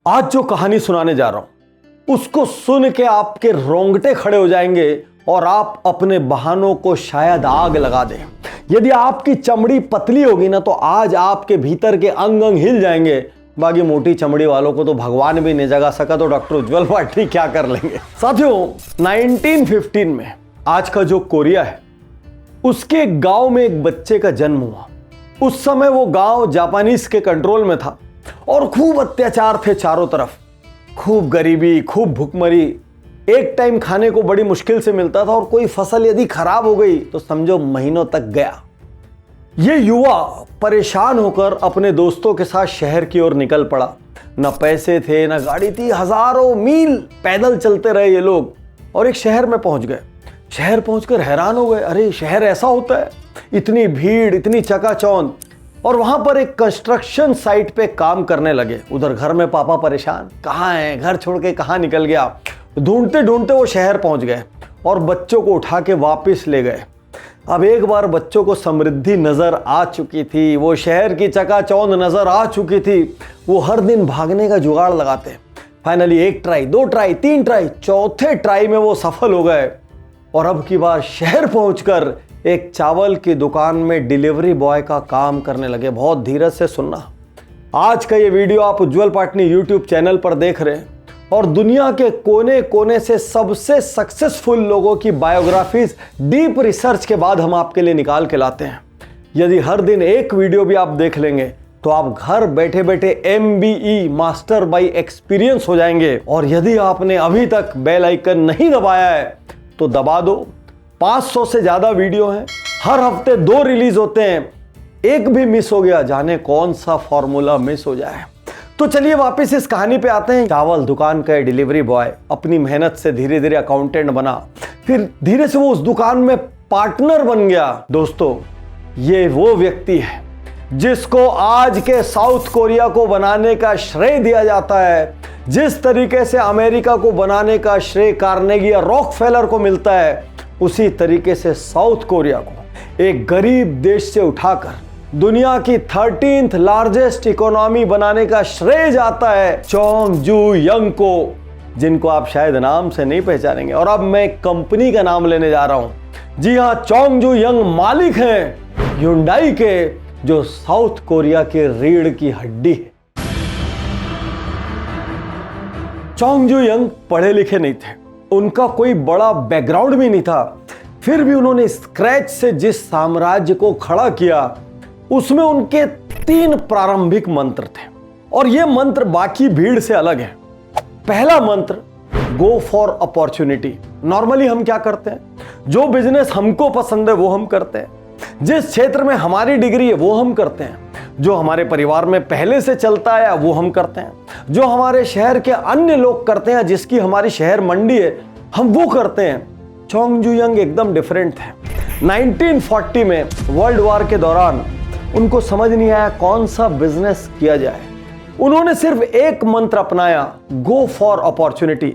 आज जो कहानी सुनाने जा रहा हूं उसको सुन के आपके रोंगटे खड़े हो जाएंगे और आप अपने बहानों को शायद आग लगा दें। यदि आपकी चमड़ी पतली होगी ना तो आज आपके भीतर के अंग अंग हिल जाएंगे। बाकी मोटी चमड़ी वालों को तो भगवान भी नहीं जगा सका तो डॉक्टर उज्जवल पाठी क्या कर लेंगे। साथियों 1915 में आज का जो कोरिया है उसके गांव में एक बच्चे का जन्म हुआ। उस समय वो गांव जापानीज के कंट्रोल में था और खूब अत्याचार थे चारों तरफ, खूब गरीबी, खूब भूखमरी। एक टाइम खाने को बड़ी मुश्किल से मिलता था और कोई फसल यदि खराब हो गई तो समझो महीनों तक गया। ये युवा परेशान होकर अपने दोस्तों के साथ शहर की ओर निकल पड़ा। न पैसे थे न गाड़ी थी, हजारों मील पैदल चलते रहे ये लोग और एक शहर में पहुंच गए। शहर पहुंचकर हैरान हो गए, अरे शहर ऐसा होता है, इतनी भीड़, इतनी चकाचौंध। और वहां पर एक कंस्ट्रक्शन साइट पे काम करने लगे। उधर घर में पापा परेशान, कहाँ है, घर छोड़ के कहाँ निकल गया। ढूंढते ढूंढते वो शहर पहुंच गए और बच्चों को उठा के वापस ले गए। अब एक बार बच्चों को समृद्धि नजर आ चुकी थी, वो शहर की चकाचौंध नजर आ चुकी थी। वो हर दिन भागने का जुगाड़ लगाते। फाइनली 1 ट्राई, 2 ट्राई, 3 ट्राई, चौथे ट्राई में वो सफल हो गए और अब की बार शहर पहुंचकर एक चावल की दुकान में डिलीवरी बॉय का काम करने लगे। बहुत धीरज से सुनना। आज का ये वीडियो आप उज्जवल पाटनी यूट्यूब चैनल पर देख रहे हैं और दुनिया के कोने कोने से सबसे सक्सेसफुल लोगों की बायोग्राफीज डीप रिसर्च के बाद हम आपके लिए निकाल के लाते हैं। यदि हर दिन एक वीडियो भी आप देख लेंगे तो आप घर बैठे बैठे MBE मास्टर बाय एक्सपीरियंस हो जाएंगे। और यदि आपने अभी तक बेल आइकन नहीं दबाया है तो दबा दो। 500 से ज्यादा वीडियो हैं, हर हफ्ते 2 रिलीज होते हैं। एक भी मिस हो गया जाने कौन सा फॉर्मूला मिस हो जाए। तो चलिए वापस इस कहानी पे आते हैं। चावल दुकान का डिलीवरी बॉय अपनी मेहनत से धीरे धीरे अकाउंटेंट बना, फिर धीरे से वो उस दुकान में पार्टनर बन गया। दोस्तों ये वो व्यक्ति है जिसको आज के साउथ कोरिया को बनाने का श्रेय दिया जाता है। जिस तरीके से अमेरिका को बनाने का श्रेय कार्नेगी या रॉकफेलर को मिलता है, उसी तरीके से साउथ कोरिया को एक गरीब देश से उठाकर दुनिया की 13th लार्जेस्ट इकोनॉमी बनाने का श्रेय जाता है चोंग जू यंग को, जिनको आप शायद नाम से नहीं पहचानेंगे। और अब मैं कंपनी का नाम लेने जा रहा हूं। जी हां, चोंग जू यंग मालिक हैं ह्युंडई के, जो साउथ कोरिया के रीढ़ की हड्डी है। चोंग जू यंग पढ़े लिखे नहीं थे, उनका कोई बड़ा बैकग्राउंड भी नहीं था। फिर भी उन्होंने स्क्रैच से जिस साम्राज्य को खड़ा किया उसमें उनके 3 प्रारंभिक मंत्र थे और ये मंत्र बाकी भीड़ से अलग है। पहला मंत्र, गो फॉर अपॉर्चुनिटी। नॉर्मली हम क्या करते हैं, जो बिजनेस हमको पसंद है वो हम करते हैं, जिस क्षेत्र में हमारी डिग्री है वो हम करते हैं, जो हमारे परिवार में पहले से चलता है वो हम करते हैं, जो हमारे शहर के अन्य लोग करते हैं, जिसकी हमारी शहर मंडी है हम वो करते हैं। चोंग जू यंग एकदम डिफरेंट थे। 1940 में वर्ल्ड वॉर के दौरान उनको समझ नहीं आया कौन सा बिजनेस किया जाए। उन्होंने सिर्फ एक मंत्र अपनाया, गो फॉर अपॉर्चुनिटी।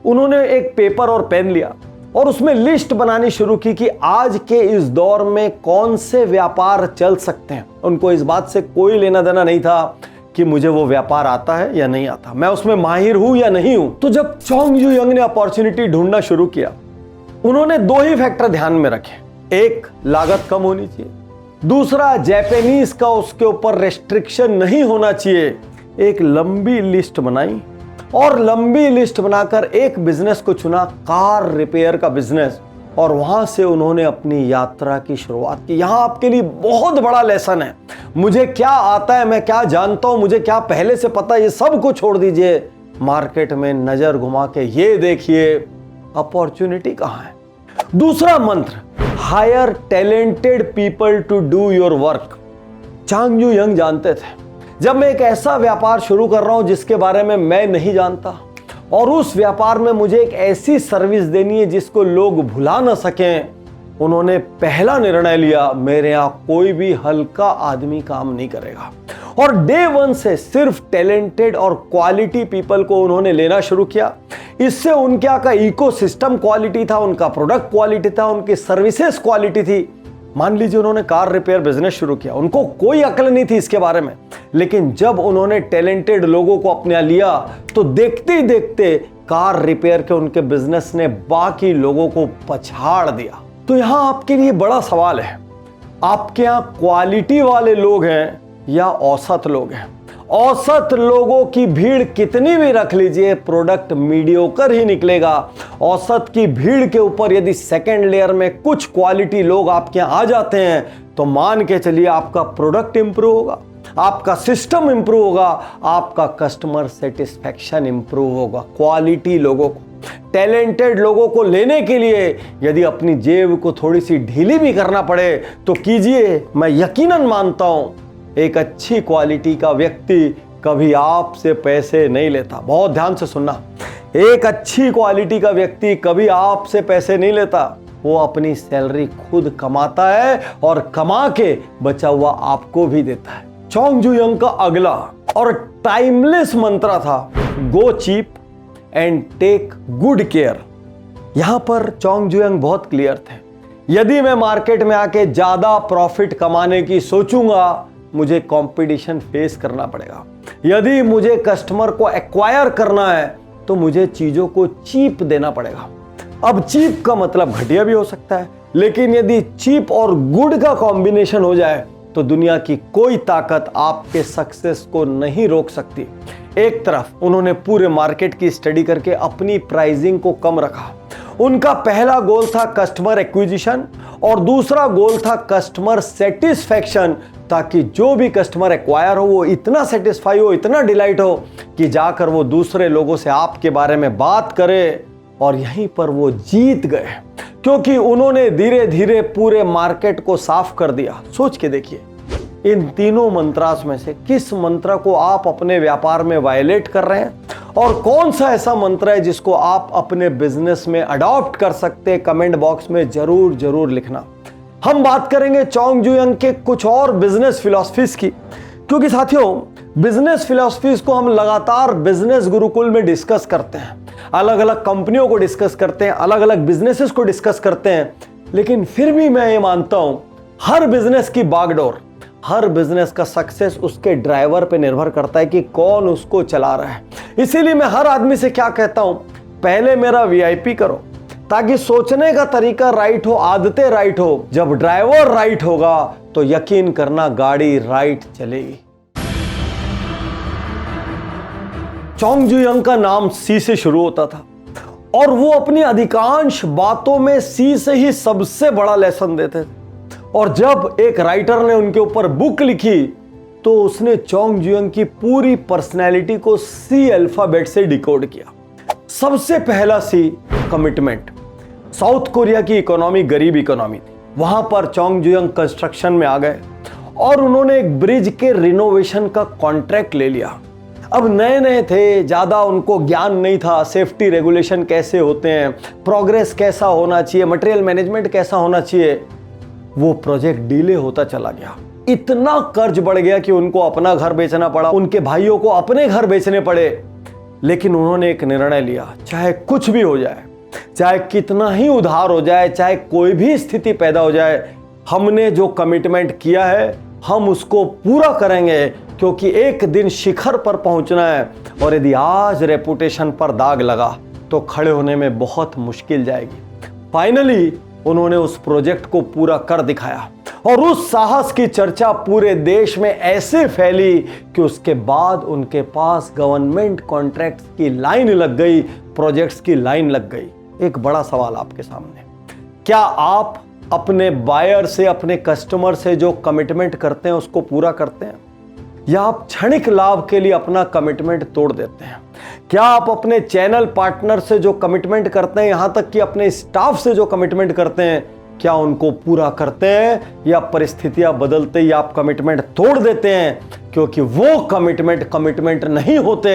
उन्होंने एक पेपर और पेन लिया और उसमें लिस्ट बनानी शुरू की कि आज के इस दौर में कौन से व्यापार चल सकते हैं। उनको इस बात से कोई लेना देना नहीं था कि मुझे वो व्यापार आता है या नहीं आता, मैं उसमें माहिर हूं या नहीं हूं। तो जब चोंग जू यंग ने अपॉर्चुनिटी ढूंढना शुरू किया, उन्होंने 2 ही फैक्टर ध्यान में रखे। एक, लागत कम होनी चाहिए। दूसरा, जापानीज का उसके ऊपर रेस्ट्रिक्शन नहीं होना चाहिए। एक लंबी लिस्ट बनाई और लंबी लिस्ट बनाकर एक बिजनेस को चुना, कार रिपेयर का बिजनेस। और वहां से उन्होंने अपनी यात्रा की शुरुआत की। यहां आपके लिए बहुत बड़ा लेसन है। मुझे क्या आता है, मैं क्या जानता हूं, मुझे क्या पहले से पता है, ये सब कुछ छोड़ दीजिए। मार्केट में नजर घुमा के ये देखिए अपॉर्चुनिटी कहां है। दूसरा मंत्र, hire talented people to do your work. Chung Ju Yung जानते थे जब मैं एक ऐसा व्यापार शुरू कर रहा हूं जिसके बारे में मैं नहीं जानता और उस व्यापार में मुझे एक ऐसी सर्विस देनी है जिसको लोग भुला ना सकें, उन्होंने पहला निर्णय लिया, मेरे यहां कोई भी हल्का आदमी काम नहीं करेगा। और डे 1 से सिर्फ टैलेंटेड और क्वालिटी पीपल को उन्होंने लेना शुरू किया। इससे उनके यहाँ का इकोसिस्टम क्वालिटी था, उनका प्रोडक्ट क्वालिटी था, उनकी सर्विसेज क्वालिटी थी। मान लीजिए उन्होंने कार रिपेयर बिजनेस शुरू किया, उनको कोई अकल नहीं थी इसके बारे में, लेकिन जब उन्होंने टैलेंटेड लोगों को अपना लिया तो देखते ही देखते कार रिपेयर के उनके बिजनेस ने बाकी लोगों को पछाड़ दिया। तो यहां आपके लिए बड़ा सवाल है, आपके यहां क्वालिटी वाले लोग हैं या औसत लोग हैं? औसत लोगों की भीड़ कितनी भी रख लीजिए, प्रोडक्ट मीडियोकर ही निकलेगा। औसत की भीड़ के ऊपर यदि सेकंड लेयर में कुछ क्वालिटी लोग आपके यहां आ जाते हैं तो मान के चलिए आपका प्रोडक्ट इंप्रूव होगा, आपका सिस्टम इंप्रूव होगा, आपका कस्टमर सेटिस्फैक्शन इंप्रूव होगा। क्वालिटी लोगों को, टैलेंटेड लोगों को लेने के लिए यदि अपनी जेब को थोड़ी सी ढीली भी करना पड़े तो कीजिए। मैं यकीनन मानता हूं एक अच्छी क्वालिटी का व्यक्ति कभी आपसे पैसे नहीं लेता। बहुत ध्यान से सुनना, एक अच्छी क्वालिटी का व्यक्ति कभी आपसे पैसे नहीं लेता, वो अपनी सैलरी खुद कमाता है और कमा के बचा हुआ आपको भी देता है। चोंग जुयंग का अगला और टाइमलेस मंत्र था go cheap and take good care. यहां पर चोंग जुयंग बहुत क्लियर थे, यदि मैं मार्केट में आके ज्यादा प्रॉफिट कमाने की सोचूंगा मुझे कंपटीशन फेस करना पड़ेगा। यदि मुझे कस्टमर को एक्वायर करना है तो मुझे चीजों को चीप देना पड़ेगा। अब चीप का मतलब घटिया भी हो सकता है, लेकिन यदि चीप और गुड का कॉम्बिनेशन हो जाए तो दुनिया की कोई ताकत आपके सक्सेस को नहीं रोक सकती। एक तरफ उन्होंने पूरे मार्केट की स्टडी करके अपनी प्राइसिंग को कम रखा। उनका पहला गोल था कस्टमर एक्विजिशन और दूसरा गोल था कस्टमर सेटिस्फैक्शन, ताकि जो भी कस्टमर एक्वायर हो वो इतना सेटिस्फाई हो, इतना डिलाइट हो कि जाकर वो दूसरे लोगों से आपके बारे में बात करे। और यहीं पर वो जीत गए क्योंकि उन्होंने धीरे धीरे पूरे मार्केट को साफ कर दिया। सोच के देखिए, इन तीनों मंत्रास में से किस मंत्र को आप अपने व्यापार में वायलेट कर रहे हैं और कौन सा ऐसा मंत्र है जिसको आप अपने बिजनेस में अडॉप्ट कर सकते हैं? कमेंट बॉक्स में जरूर जरूर लिखना। हम बात करेंगे चोंग जुयंग के कुछ और बिजनेस फिलॉसफीज की, क्योंकि साथियों बिजनेस फिलॉसफीज को हम लगातार बिजनेस गुरुकुल में डिस्कस करते हैं, अलग अलग कंपनियों को डिस्कस करते हैं, अलग अलग बिजनेसेस को डिस्कस करते हैं, लेकिन फिर भी मैं ये मानता हूं हर बिजनेस की बागडोर, हर बिजनेस का सक्सेस उसके ड्राइवर पे निर्भर करता है कि कौन उसको चला रहा है। इसीलिए मैं हर आदमी से क्या कहता हूं, पहले मेरा वीआईपी करो ताकि सोचने का तरीका राइट हो, आदतें राइट हो। जब ड्राइवर राइट होगा तो यकीन करना गाड़ी राइट चलेगी। चोंग जुयंग का नाम सी से शुरू होता था और वो अपनी अधिकांश बातों में सी से ही सबसे बड़ा लेसन देते थे। और जब एक राइटर ने उनके ऊपर बुक लिखी तो उसने चोंग जुयंग की पूरी पर्सनैलिटी को सी अल्फाबेट से डिकोड किया। सबसे पहला सी, कमिटमेंट। साउथ कोरिया की इकोनॉमी गरीब इकोनॉमी थी, वहां पर चोंग जुयंग कंस्ट्रक्शन में आ गए और उन्होंने एक ब्रिज के रिनोवेशन का कॉन्ट्रैक्ट ले लिया। अब नए नए थे, ज्यादा उनको ज्ञान नहीं था, सेफ्टी रेगुलेशन कैसे होते हैं, प्रोग्रेस कैसा होना चाहिए, मटेरियल मैनेजमेंट कैसा होना चाहिए। वो प्रोजेक्ट डिले होता चला गया, इतना कर्ज बढ़ गया कि उनको अपना घर बेचना पड़ा, उनके भाइयों को अपने घर बेचने पड़े। लेकिन उन्होंने एक निर्णय लिया, चाहे कुछ भी हो जाए, चाहे कितना ही उधार हो जाए, चाहे कोई भी स्थिति पैदा हो जाए, हमने जो कमिटमेंट किया है हम उसको पूरा करेंगे, क्योंकि एक दिन शिखर पर पहुंचना है और यदि आज रेपुटेशन पर दाग लगा तो खड़े होने में बहुत मुश्किल जाएगी। फाइनली उन्होंने उस प्रोजेक्ट को पूरा कर दिखाया और उस साहस की चर्चा पूरे देश में ऐसे फैली कि उसके बाद उनके पास गवर्नमेंट कॉन्ट्रैक्ट्स की लाइन लग गई, प्रोजेक्ट्स की लाइन लग गई। एक बड़ा सवाल आपके सामने, क्या आप अपने बायर से, अपने कस्टमर से जो कमिटमेंट करते हैं उसको पूरा करते हैं, या आप क्षणिक लाभ के लिए अपना कमिटमेंट तोड़ देते हैं? क्या आप अपने चैनल पार्टनर से जो कमिटमेंट करते हैं, यहां तक कि अपने स्टाफ से जो कमिटमेंट करते हैं, क्या उनको पूरा करते हैं, या परिस्थितियां बदलते ही आप कमिटमेंट तोड़ देते हैं? क्योंकि वो कमिटमेंट नहीं होते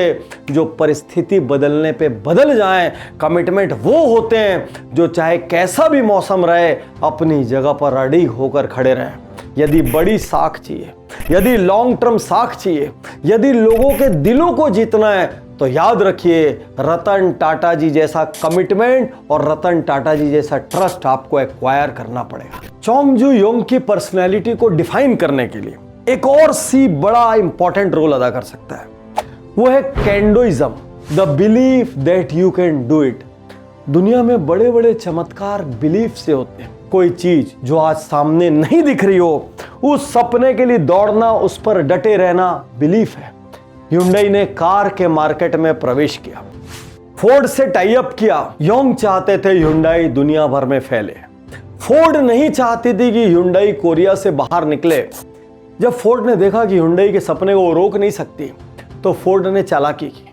जो परिस्थिति बदलने पे बदल जाएं। कमिटमेंट वो होते हैं जो चाहे कैसा भी मौसम रहे अपनी जगह पर अड़िग होकर खड़े रहें। यदि बड़ी साख चाहिए, यदि लॉन्ग टर्म साख चाहिए, यदि लोगों के दिलों को जीतना है, तो तो याद रखिए, रतन टाटा जी जैसा कमिटमेंट और रतन टाटा जी जैसा ट्रस्ट आपको एक्वायर करना पड़ेगा। चोंग जू योंग की पर्सनैलिटी को डिफाइन करने के लिए एक और सी बड़ा इंपॉर्टेंट रोल अदा कर सकता है, वो है candoism, the belief that you can do it. दुनिया में बड़े बड़े चमत्कार बिलीफ से होते हैं। कोई चीज जो आज सामने नहीं दिख रही हो, उस सपने के लिए दौड़ना, उस पर डटे रहना बिलीफ है। Hyundai ने कार के मार्केट में प्रवेश किया, फोर्ड से टाई अप किया। योंग चाहते थे Hyundai दुनिया भर में फैले। फोर्ड नहीं चाहती थी कि Hyundai कोरिया से बाहर निकले। जब फोर्ड ने देखा कि Hyundai के सपने को रोक नहीं सकती, तो फोर्ड ने चालाकी की।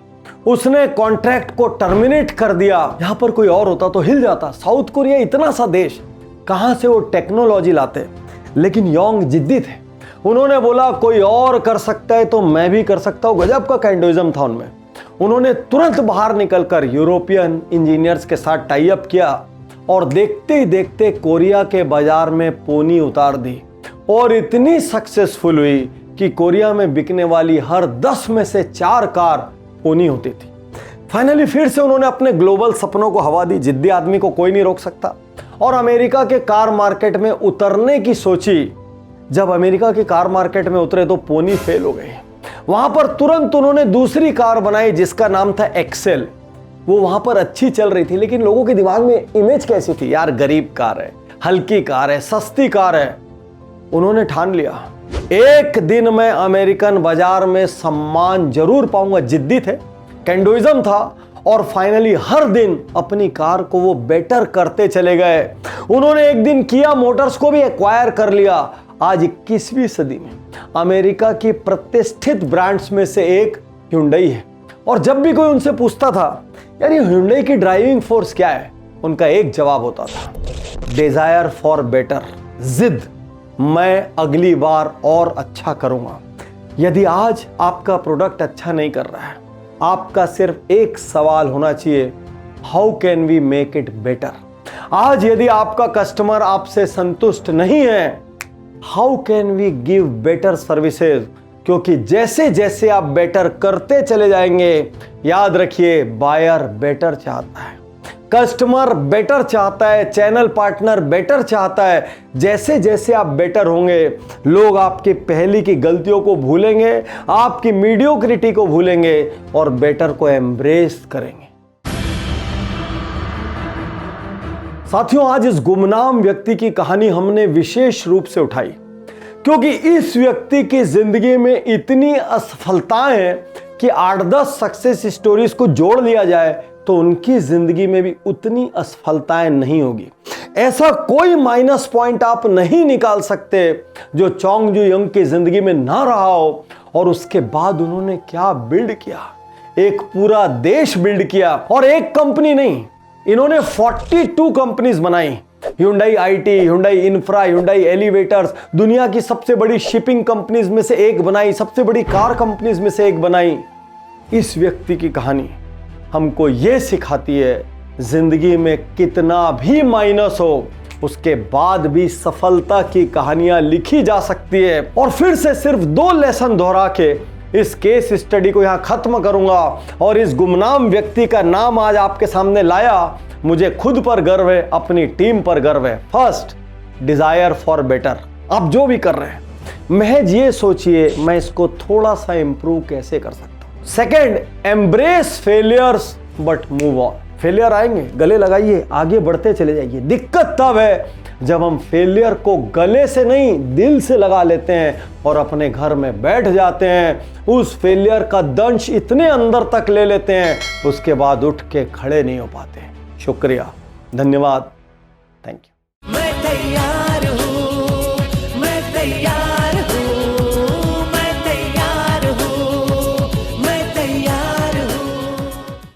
उसने कॉन्ट्रैक्ट को टर्मिनेट कर दिया। यहां पर कोई और होता तो हिल जाता। साउथ कोरिया इतना सा देश, कहां से वो टेक्नोलॉजी लाते। लेकिन योंग जिद्दी थे। उन्होंने बोला कोई और कर सकता है तो मैं भी कर सकता हूं। गजब का कैंडोइज्म था उनमें। उन्होंने तुरंत बाहर निकलकर यूरोपियन इंजीनियर्स के साथ टाई अप किया और देखते ही देखते कोरिया के बाजार में पोनी उतार दी और इतनी सक्सेसफुल हुई कि कोरिया में बिकने वाली हर 10 में से 4 कार पोनी होती थी। फाइनली फिर से उन्होंने अपने ग्लोबल सपनों को हवा दी। जिद्दी आदमी को कोई नहीं रोक सकता। और अमेरिका के कार मार्केट में उतरने की सोची। जब अमेरिका के कार मार्केट में उतरे तो पोनी फेल हो गई। वहां पर तुरंत उन्होंने दूसरी कार बनाई जिसका नाम था एक्सेल। वो वहां पर अच्छी चल रही थी, लेकिन लोगों के दिमाग में इमेज कैसी थी, यार गरीब कार है, हल्की कार है, सस्ती कार है। उन्होंने ठान लिया एक दिन मैं अमेरिकन बाजार में सम्मान जरूर पाऊंगा। जिद्दी थे, कैंडोइज्म था और फाइनली हर दिन अपनी कार को वो बेटर करते चले गए। उन्होंने एक दिन किया मोटर्स को भी एक्वायर कर लिया। आज 21वीं सदी में अमेरिका की प्रतिष्ठित ब्रांड्स में से एक Hyundai है। और जब भी कोई उनसे पूछता था यार ये Hyundai की ड्राइविंग फोर्स क्या है, उनका एक जवाब होता था, डिजायर फॉर बेटर, जिद, मैं अगली बार और अच्छा करूंगा। यदि आज आपका प्रोडक्ट अच्छा नहीं कर रहा है, आपका सिर्फ एक सवाल होना चाहिए, how can we make it better. आज यदि आपका कस्टमर आपसे संतुष्ट नहीं है, how can we give better services. क्योंकि जैसे जैसे आप बेटर करते चले जाएंगे, याद रखिए बायर बेटर चाहता है, कस्टमर बेटर चाहता है, चैनल पार्टनर बेटर चाहता है। जैसे जैसे आप बेटर होंगे, लोग आपकी पहले की गलतियों को भूलेंगे, आपकी मीडियोक्रिटी को भूलेंगे और बेटर को एम्ब्रेस करेंगे। साथियों, आज इस गुमनाम व्यक्ति की कहानी हमने विशेष रूप से उठाई क्योंकि इस व्यक्ति की जिंदगी में इतनी असफलताएं हैं कि 8-10 सक्सेस स्टोरीज को जोड़ लिया जाए तो उनकी जिंदगी में भी उतनी असफलताएं नहीं होगी। ऐसा कोई माइनस पॉइंट आप नहीं निकाल सकते जो चोंग जू योंग की जिंदगी में ना रहा हो। और उसके बाद उन्होंने क्या बिल्ड किया, एक पूरा देश बिल्ड किया। और एक कंपनी नहीं, इन्होंने 42 कंपनीज बनाई। Hyundai IT, Hyundai Infra, Hyundai Elevators, दुनिया की सबसे बड़ी शिपिंग कंपनीज में से एक बनाई, सबसे बड़ी कार कंपनीज में से एक बनाई। इस व्यक्ति की कहानी हमको यह सिखाती है, जिंदगी में कितना भी माइनस हो, उसके बाद भी सफलता की कहानियां लिखी जा सकती है। और फिर से सिर्फ 2 लेसन दोहरा के इस केस स्टडी को यहां खत्म करूंगा और इस गुमनाम व्यक्ति का नाम आज आपके सामने लाया। मुझे खुद पर गर्व है, अपनी टीम पर गर्व है। First, desire for better. आप जो भी कर रहे हैं, महज ये सोचिए मैं इसको थोड़ा सा इंप्रूव कैसे कर सकता हूं। Second, embrace failures but move on. Failure आएंगे, गले लगाइए, आगे बढ़ते चले जाइए। दिक्कत तब है जब हम फेलियर को गले से नहीं दिल से लगा लेते हैं और अपने घर में बैठ जाते हैं। उस फेलियर का दंश इतने अंदर तक ले लेते हैं, उसके बाद उठ के खड़े नहीं हो पाते। शुक्रिया, धन्यवाद, थैंक यू। मैं तैयार हूं, मैं तैयार